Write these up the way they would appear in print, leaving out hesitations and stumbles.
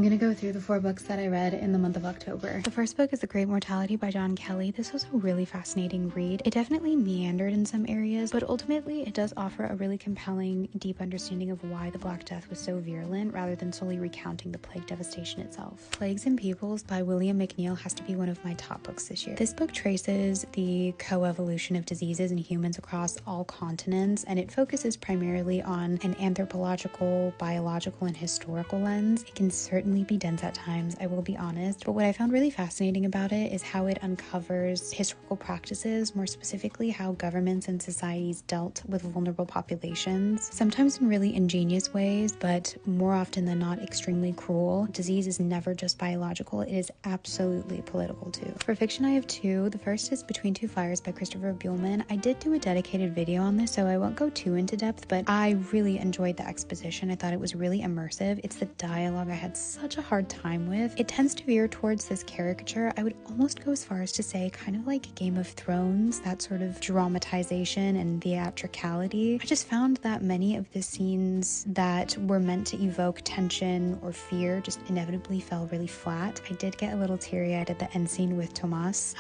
I'm gonna go through the 4 books that I read in the month of October. The first book is The Great Mortality by John Kelly. This was a really fascinating read. It definitely meandered in some areas, but ultimately it does offer a really compelling, deep understanding of why the Black Death was so virulent rather than solely recounting the plague devastation itself. Plagues and Peoples by William McNeill has to be one of my top books this year. This book traces the coevolution of diseases in humans across all continents, and it focuses primarily on an anthropological, biological, and historical lens. It can certainly be dense at times, I will be honest, but what I found really fascinating about it is how it uncovers historical practices, more specifically how governments and societies dealt with vulnerable populations, sometimes in really ingenious ways, but more often than not extremely cruel. Disease is never just biological, it is absolutely political too. For fiction, I have 2. The first is Between Two Fires by Christopher Buehlman. I did do a dedicated video on this, so I won't go too into depth, but I really enjoyed the exposition. I thought it was really immersive. It's the dialogue I had such a hard time with. It tends to veer towards this caricature. I would almost go as far as to say kind of like Game of Thrones, that sort of dramatization and theatricality. I just found that many of the scenes that were meant to evoke tension or fear just inevitably fell really flat. I did get a little teary-eyed at the end scene with Tomas,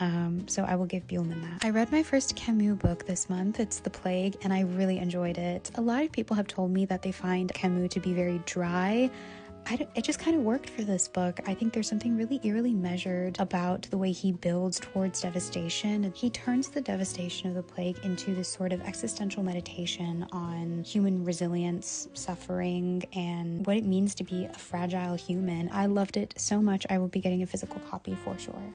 so I will give Buehlman that. I read my first Camus book this month. It's The Plague, and I really enjoyed it. A lot of people have told me that they find Camus to be very dry. It just kind of worked for this book. I think there's something really eerily measured about the way he builds towards devastation. And he turns the devastation of the plague into this sort of existential meditation on human resilience, suffering, and what it means to be a fragile human. I loved it so much. I will be getting a physical copy for sure.